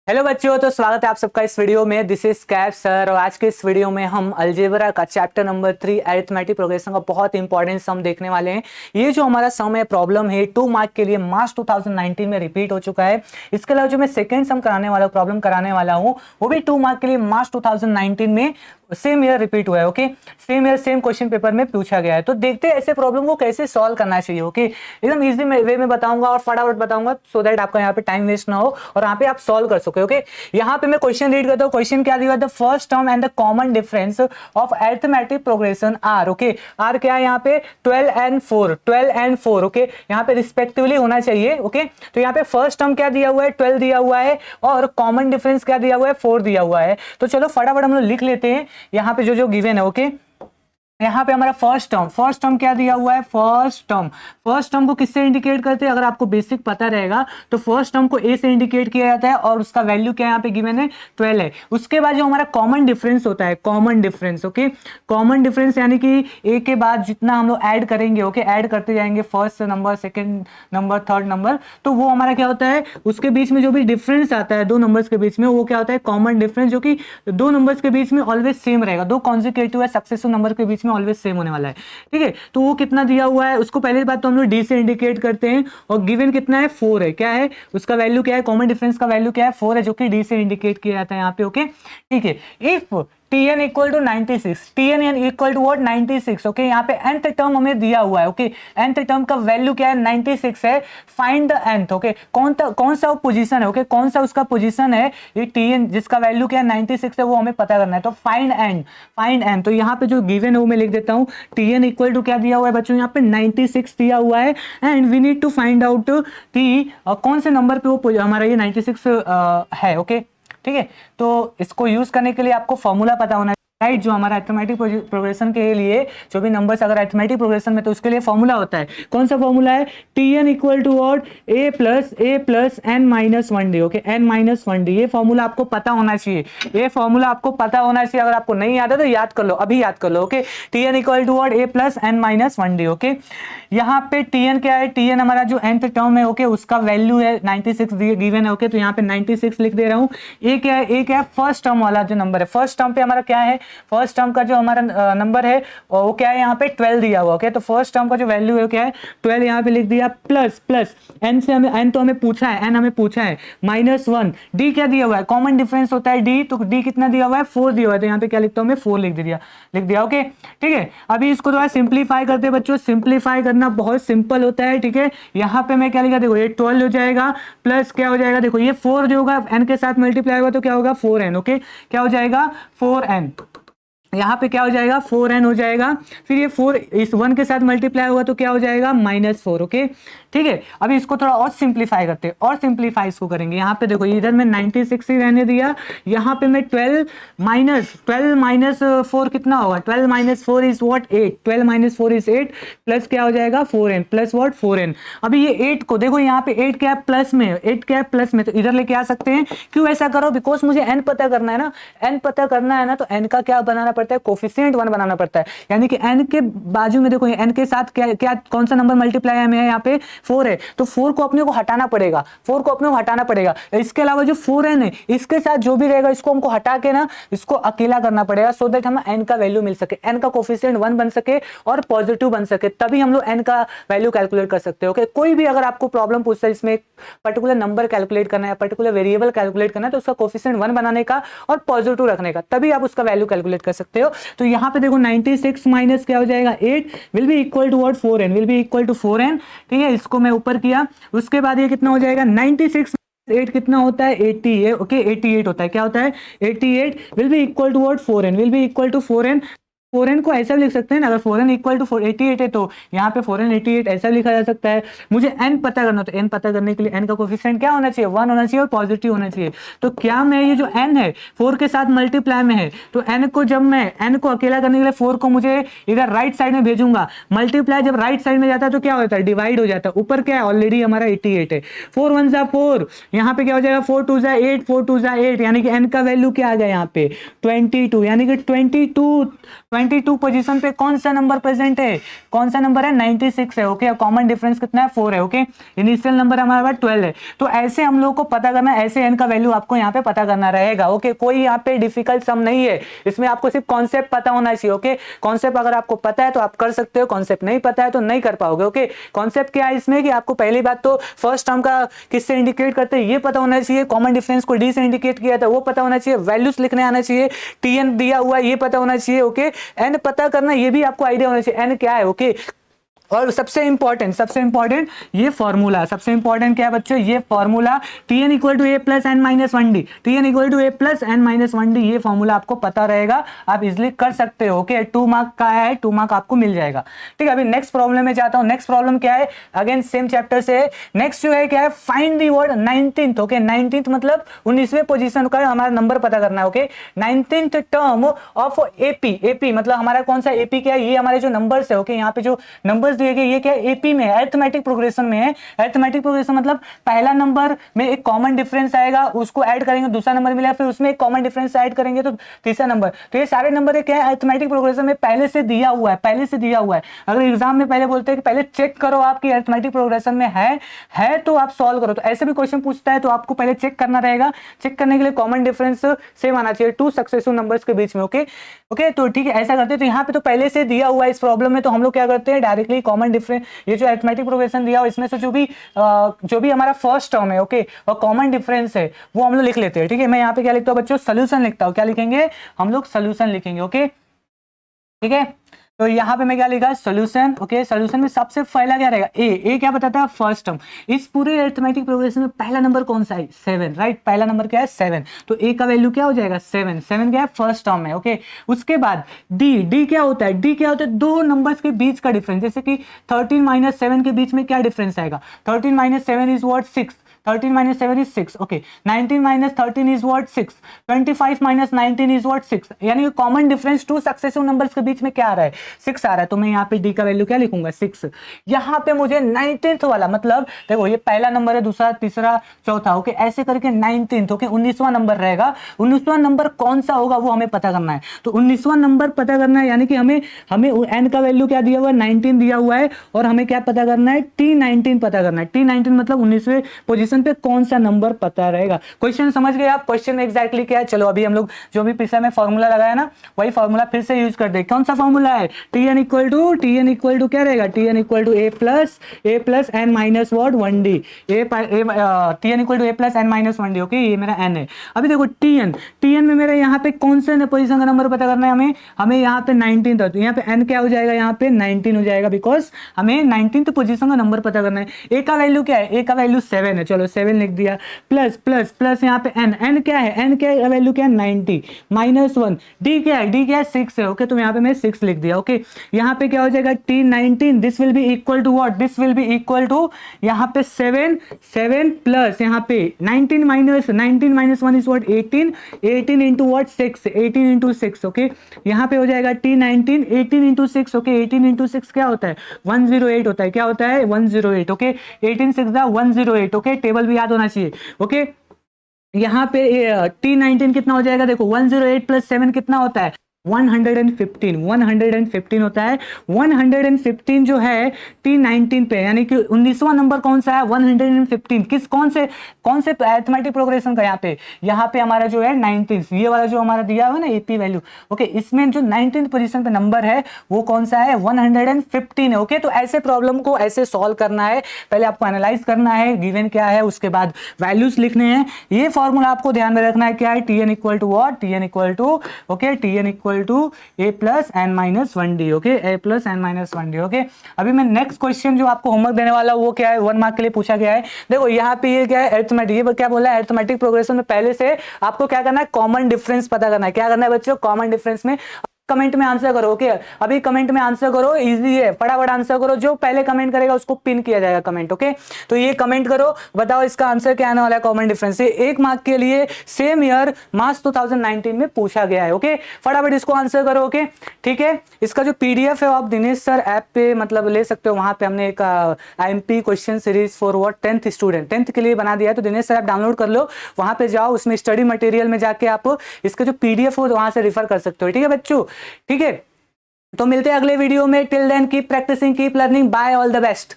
Hello बच्चों, तो स्वागत है आप सबका इस वीडियो में। दिस इज कैप सर और आज के इस वीडियो में हम अलजेब्रा का चैप्टर नंबर 3 अरिथमेटिक प्रोग्रेशन का बहुत इंपॉर्टेंट सम देखने वाले हैं। ये जो हमारा सम है प्रॉब्लम है 2 मार्क के लिए मार्च 2019 में रिपीट हो चुका है। इसके अलावा जो मैं सेकंड सम कराने वाला प्रॉब्लम कराने वाला हूँ वो भी 2 मार्क के लिए मार्च 2019 में सेम ईयर रिपीट हुआ है। Okay, same year same question paper में पूछा गया है। तो देखते हैं ऐसे प्रॉब्लम को कैसे सॉल्व करना चाहिए। ओके, एकदम इजी वे में बताऊंगा और फटाफट बताऊंगा सो दैट आपका यहाँ पे टाइम वेस्ट ना हो और यहाँ पे आप सॉल्व कर सके। ओके, यहाँ पे मैं क्वेश्चन रीड करता हूँ। क्वेश्चन क्या दिया? The first term and the common difference of arithmetic progression are. Okay, are क्या है यहाँ पे? 12 एंड 4। ओके, यहाँ पे रिस्पेक्टिवली होना चाहिए। ओके, तो यहाँ पे फर्स्ट टर्म क्या दिया हुआ है? 12 दिया हुआ है और कॉमन डिफरेंस क्या दिया हुआ है? 4 दिया हुआ है। तो चलो फटाफट हम लोग लिख लेते हैं यहाँ पे जो गिवन है। ओके, यहाँ पे हमारा फर्स्ट टर्म क्या दिया हुआ है? फर्स्ट टर्म को किससे इंडिकेट करते हैं? अगर आपको बेसिक पता रहेगा तो फर्स्ट टर्म को ए से इंडिकेट किया जाता है और उसका वैल्यू क्या यहाँ पे गिवन है? 12 है। उसके बाद जो हमारा कॉमन डिफरेंस होता है, common difference. Okay, common difference यानी कि ए के बाद जितना हम लोग ऐड करेंगे, ओके, ऐड करते जाएंगे first number, second number, third number, तो वो हमारा क्या होता है? उसके बीच में जो भी डिफरेंस आता है दो नंबर्स के बीच में, वो क्या होता है? कॉमन डिफरेंस, जो कि दो नंबर्स के बीच में ऑलवेज सेम रहेगा। दो कॉन्जिक्यूटिव है सक्सेसिव नंबर के बीच में ऑलवेज सेम होने वाला है। ठीक है, तो वो कितना दिया हुआ है उसको पहले बात तो हम लोग डी से इंडिकेट करते हैं और गिवन कितना है? 4 है। क्या है उसका वैल्यू? क्या है? कॉमन डिफरेंस का वैल्यू क्या है? 4 है, जो कि डी से इंडिकेट किया जाता है यहाँ पे। ओके, ठीक है। If tn equal to 96, tn equal to what? 96। Okay, यहाँ पे nth टर्म हमें दिया हुआ है। ओके, nth टर्म का वैल्यू क्या है? 96 है। Find the nth। ओके, कौन सा पोजीशन है? ओके, कौन सा उसका पोजीशन है? ये tn जिसका वैल्यू क्या है? 96 है, वो हमें पता करना है। तो फाइंड n। तो यहाँ पे जो गिवन है वो मैं लिख देता हूँ। tn इक्वल टू क्या दिया हुआ है बच्चों? यहाँ पे 96 दिया हुआ है and we need to find out कौन से नंबर पे वो हमारा ये 96 है। ओके, ठीक है, तो इसको यूज करने के लिए आपको फॉर्मूला पता होना राइट, जो हमारा अरिथमेटिक प्रोग्रेशन के लिए जो भी नंबर्स अगर अरिथमेटिक प्रोग्रेशन में, तो उसके लिए फॉर्मूला होता है। कौन सा फॉर्मूला है? tn equal to what? a plus n minus 1d। Okay, n minus 1d, ये फॉर्मूला आपको पता होना चाहिए। ये फॉर्मूला आपको पता होना चाहिए। अगर आपको नहीं याद है तो याद कर लो, अभी याद कर लो। Okay, tn equal to what? a plus n minus 1d। Okay, यहाँ पे tn क्या है? tn हमारा जो nth टर्म है, ओके, उसका वैल्यू है 96 गिवन है। ओके, तो यहाँ पे 96 लिख दे रहा हूँ। a क्या है? a क्या है? फर्स्ट टर्म वाला जो नंबर है, फर्स्ट टर्म पे हमारा क्या है? फर्स्ट टर्म का जो हमारा नंबर है वो क्या है? यहाँ पे 12 दिया हुआ। ओके, तो फर्स्ट टर्म का जो वैल्यू है क्या है? 12 यहाँ पे लिख दिया। प्लस n से हमें, n तो हमें पूछा है, n हमें पूछा है, -1। d क्या दिया हुआ है? कॉमन डिफरेंस होता है d, तो d कितना दिया हुआ है? 4 दिया हुआ है। तो यहाँ पे क्या लिखता हूँ मैं? 4 लिख दिया। ओके, ठीक है। अभी इसको थोड़ा सिंप्लीफाई करते हैं बच्चों। सिंप्लीफाई करना बहुत सिंपल होता है। ठीक है, यहाँ पे मैं क्या लिखा? देखो, ये 12 हो जाएगा प्लस क्या हो जाएगा? देखो, ये 4 जो होगा n के साथ मल्टीप्लाई होगा तो क्या होगा? 4n। ओके, क्या हो जाएगा? 4n। यहाँ पे क्या हो जाएगा? 4n हो जाएगा। फिर ये 4 इस 1 के साथ मल्टीप्लाई होगा तो क्या हो जाएगा? -4। ओके, ठीक है। अभी इसको थोड़ा और सिंप्लीफाई करते हैं, और सिंप्लीफाई इसको करेंगे। यहाँ पे देखो, इधर में 96 ही रहने दिया, यहाँ पे मैं 12 माइनस 4 कितना होगा? 12 minus 4 is what? 8। 12 minus 4 is 8 plus क्या हो जाएगा? 4n plus what? 4n। अभी ये 8 को देखो, यहाँ पे 8 क्या है? प्लस में, 8 क्या है? प्लस में, तो इधर लेके आ सकते हैं। क्यों ऐसा करो? बिकॉज मुझे n पता करना है ना, n पता करना है ना, तो n का क्या बनाना पड़ता है? कोफिशिएंट 1 बनाना पड़ता है। यानी कि n के बाजू में देखो, n के साथ क्या कौन सा नंबर मल्टीप्लाई में है? यहाँ पे 4 है, तो 4 को अपने को हटाना पड़ेगा। इसके अलावा जो 4n है, इसके साथ जो भी रहेगा इसको हमको हटा के ना, इसको अकेला करना पड़ेगा, सो दैट हमें n का वैल्यू मिल सके, n का कोफिशिएंट 1 बन सके और पॉजिटिव बन सके, तभी हम लोग n का वैल्यू कैलकुलेट कर सकते हैं। ओके, कोई भी अगर आपको प्रॉब्लम पूछता है इसमें एक पर्टिकुलर नंबर कैलकुलेट करना है, पर्टिकुलर वेरिएबल कैलकुलेट करना है, तो उसका कोफिशिएंट 1 बनाने का और पॉजिटिव रखने का, तभी आप उसका वैल्यू कैलकुलेट कर सकते हो। तो यहाँ पे देखो, 96 माइनस क्या हो जाएगा? 8 will be equal to what? 4n will be equal to 4n। ठीक है, इसको मैं ऊपर किया। उसके बाद ये कितना हो जाएगा? 96 8 कितना होता है? 80 है। ओके, 88 होता है। क्या होता है? 88 will be equal to what? 4n will be equal to 4n। 4n को ऐसा लिख सकते हैं ना, अगर 4n इक्वल टू 88 है तो यहाँ पे 4n 88 ऐसा लिखा जा सकता है। मुझे n पता करना, तो n पता करने के लिए n का कोफिशिएंट क्या होना चाहिए? 1 होना चाहिए और पॉजिटिव होना चाहिए। तो क्या मैं ये जो n है 4 के साथ मल्टीप्लाई में है, तो n को जब मैं n को अकेला करने के लिए 4 को मुझे इधर राइट साइड में भेजूंगा, मल्टीप्लाई जब राइट साइड में जाता है तो क्या होता है? डिवाइड हो जाता है। ऊपर क्या है? ऑलरेडी हमारा 88 है। 4 1 जा 4, यहाँ पे क्या हो जाएगा? 4 2 जा 8, 4 2 जा 8, यानी कि n का वैल्यू क्या आ गया यहाँ पे? 22, यानी कि 22 92 पोजीशन पे कौन सा नंबर प्रेजेंट है, कौन सा नंबर है 96 है। ओके, कॉमन डिफरेंस कितना है 4 है। ओके, इनिशियल नंबर हमारे पास 12 है। तो ऐसे हम लोग को पता करना, ऐसे एन का वैल्यू आपको यहाँ पे पता करना रहेगा। ओके, कोई यहाँ पे डिफिकल्ट सम नहीं है, इसमें आपको सिर्फ कॉन्सेप्ट पता होना चाहिए। ओके, कॉन्सेप्ट अगर आपको पता है तो आप कर सकते हो, कॉन्सेप्ट नहीं पता है तो नहीं कर पाओगे। ओके, कॉन्सेप्ट क्या है इसमें कि आपको पहली बात तो फर्स्ट टर्म का किससे इंडिकेट करते हैं ये पता होना चाहिए, कॉमन डिफरेंस को डी से इंडिकेट किया था वो पता होना चाहिए, वैल्यूज लिखने आना चाहिए, टीएन दिया हुआ ये पता होना चाहिए। ओके, एन पता करना ये भी आपको आइडिया होना चाहिए एन क्या है। ओके, और सबसे इंपॉर्टेंट ये फॉर्मूला, सबसे इंपॉर्टेंट क्या है बच्चों, ये formula Tn equal to a plus n minus one d, Tn equal to a plus n minus one d, ये फॉर्मूला आपको पता रहेगा, आप इजिली कर सकते हो। ओके, 2 मार्क का है, 2 मार्क आपको मिल जाएगा। ठीक है, अभी नेक्स्ट प्रॉब्लम में जाता हूं। नेक्स्ट प्रॉब्लम क्या है, अगेन सेम चैप्टर से है। नेक्स्ट जो है क्या है, find the word 19th। Okay, 19th मतलब 19वें पोजीशन का हमारा नंबर पता करना है। Okay, 19th term of AP, AP मतलब हमारा कौन सा एपी क्या है, ये हमारे जो नंबर्स है। ओके, यहाँ पे जो नंबर्स दिए गए ये क्या एपी में है, अरिथमेटिक प्रोग्रेशन में है। अरिथमेटिक प्रोग्रेशन मतलब पहला नंबर में एक कॉमन डिफरेंस आएगा, उसको ऐड करेंगे, दूसरा नंबर मिला, फिर उसमें एक कॉमन डिफरेंस ऐड करेंगे तो तीसरा नंबर। तो ये सारे नंबर क्या है, अरिथमेटिक प्रोग्रेशन में पहले से दिया हुआ है, पहले से दिया हुआ है। अगर एग्जाम में पहले बोलते हैं कि पहले चेक करो आपकी अरिथमेटिक प्रोग्रेशन में है तो आप सॉल्व करो, तो ऐसे भी क्वेश्चन पूछता है तो आपको पहले चेक करना रहेगा। चेक करने के लिए कॉमन डिफरेंस सेम आना चाहिए 2 सक्सेसिव नंबर्स के बीच में। ओके, तो ठीक है, ऐसा करते हैं। तो यहाँ पे तो पहले से दिया हुआ है इस प्रॉब्लम में, तो हम लोग क्या करते हैं डायरेक्टली कॉमन डिफरेंस, ये जो अरिथमेटिक प्रोग्रेशन दिया हो इसमें से जो भी हमारा फर्स्ट टर्म है, ओके, और कॉमन डिफरेंस है वो हम लोग लिख लेते हैं। ठीक है, मैं यहाँ पे क्या लिखता हूँ बच्चों, सोल्यूशन लिखता हूँ। क्या लिखेंगे हम लोग, सोल्यूशन लिखेंगे। ओके, ठीक है, तो यहाँ पे मैं क्या लिखा, सोल्यूशन। ओके, सोल्यूशन में सबसे पहला क्या रहेगा, ए क्या बताता है फर्स्ट टर्म। इस पूरे अरिथमेटिक प्रोग्रेशन में पहला नंबर कौन सा है, 7, राइट, पहला नंबर क्या है 7, तो ए का वैल्यू क्या हो जाएगा 7, 7 क्या है फर्स्ट टर्म है। ओके, उसके बाद डी क्या होता है, डी क्या होता है, दो नंबर्स के बीच का डिफरेंस, जैसे कि 13 माइनस 7 के बीच में क्या डिफरेंस आएगा, 13 minus 7 is what 6, 13 minus 7 is 6. Okay, 19 minus 13 is what 6, 25 minus 19 is what 6, यानी कि कॉमन डिफरेंस 2 सक्सेसिव नंबर्स के बीच में क्या आ रहा है 6 आ रहा है, तो मैं यहाँ पे डी का वैल्यू क्या लिखूंगा 6। यहाँ पे मुझे 19th वाला, मतलब देखो ये पहला नंबर है, दूसरा, तीसरा, चौथा, ओके, ऐसे करके 19th, ओके, 19वां नंबर रहेगा। 19वां नंबर कौन सा होगा वो हमें पता करना है, तो 19वां नंबर पता करना है, यानी कि हमें एन का वैल्यू क्या दिया हुआ है 19 दिया हुआ है, और हमें क्या पता करना है T19 पता करना है। T19 मतलब 19वें पोजीशन पे कौन सा नंबर पता रहेगा। क्वेश्चन समझ गए आप, क्वेश्चन एग्जैक्टली क्या है। चलो अभी हम लोग जो भी पिछले में फॉर्मूला लगाया ना वही फॉर्मूला फिर से यूज कर दे। कौन सा फॉर्मूला है, Tn इक्वल टू क्या रहेगा, Tn equal to a plus n minus what 1d, Tn equal to a plus n minus 1d। Okay, ये मेरा एन है। अभी देखो Tn में मेरा यहाँ पे कौन से पोजीशन का नंबर पता करना है, हमें यहाँ पे 19 था, तो यहाँ पे एन क्या हो जाएगा, यहाँ पे 19 हो जाएगा, बिकॉज हमें 19th पोजीशन का नंबर पता करना है। ए का वैल्यू क्या है, ए का वैल्यू 7 है, चलो 7 लिख दिया, प्लस प्लस प्लस यहाँ पे एन क्या है, एन क्या वैल्यू क्या है 90, माइनस 1, डी क्या है 6 है। ओके, तो यहाँ पे मैं 6 लिख दिया। ओके, यहाँ पे क्या हो जाएगा T19, this will be equal to what, this will be equal to यहाँ पे 7 प्लस यहाँ पे 19 minus 1 is what 18 into what 6, 18 into 6। Okay, यहाँ पे हो जाएगा T19 18 इंटू 6। ओके, 18 इंटू 6 क्या होता है 108 होता है, क्या होता है 108। ओके, 18 6 108। ओके, टेबल भी याद होना चाहिए। ओके, यहाँ पे T19 कितना हो जाएगा, देखो 108 प्लस 7 कितना होता है 115 होता है। 115 जो है T19 पे, यानी कि 19वां नंबर कौन सा है 115, कौन से अरिथमेटिक प्रोग्रेशन का, यहाँ पे हमारा जो है 19th, ये वाला जो हमारा दिया हुआ ना एपी वैल्यू। ओके, इसमें जो 19th पोजीशन पे नंबर है वो कौन सा है 115 है। ओके, तो ऐसे प्रॉब्लम को ऐसे सॉल्व करना है, पहले आपको एनालाइज करना है गिवन क्या है, उसके बाद वैल्यूज लिखने हैं। ये फॉर्मूला आपको ध्यान में रखना है, क्या है Tn equal to what, Tn equal to Tn equal to a plus n minus 1d। Okay, a plus n minus 1d। Okay, अभी मैं नेक्स्ट क्वेश्चन जो आपको होमवर्क देने वाला वो क्या है, 1 मार्क के लिए पूछा गया है। देखो यहाँ पे ये क्या है अरिथमेटिक, ये क्या बोला है अरिथमेटिक प्रोग्रेशन में पहले से आपको क्या करना है कॉमन डिफरेंस पता करना है। क्या करना है बच्चों, कॉमन डिफरेंस में कमेंट में आंसर करो। ओके, अभी कमेंट में आंसर करो, इजी है, फटाफट आंसर करो, जो पहले कमेंट करेगा उसको पिन किया जाएगा कमेंट। ओके, तो ये कमेंट करो, बताओ इसका आंसर क्या आने वाला है कॉमन डिफरेंस से। 1 मार्क के लिए सेम ईयर मार्च 2019 में पूछा गया है। ओके, फटाफट इसको आंसर करो। ओके, ठीक है, इसका जो पीडीएफ है आप दिनेश सर ऐप पे मतलब ले सकते हो, वहां पे हमने एक IMP question series for what 10th student 10th के लिए बना दिया है, तो दिनेश सर ऐप डाउनलोड कर लो, वहां पे जाओ, उसमें स्टडी मटेरियल में जाके आप इसके जो पीडीएफ हो वहां से रिफर कर सकते हो। ठीक है बच्चों, ठीक है। तो मिलते हैं अगले वीडियो में। Till then keep practising, keep learning, bye, all the best.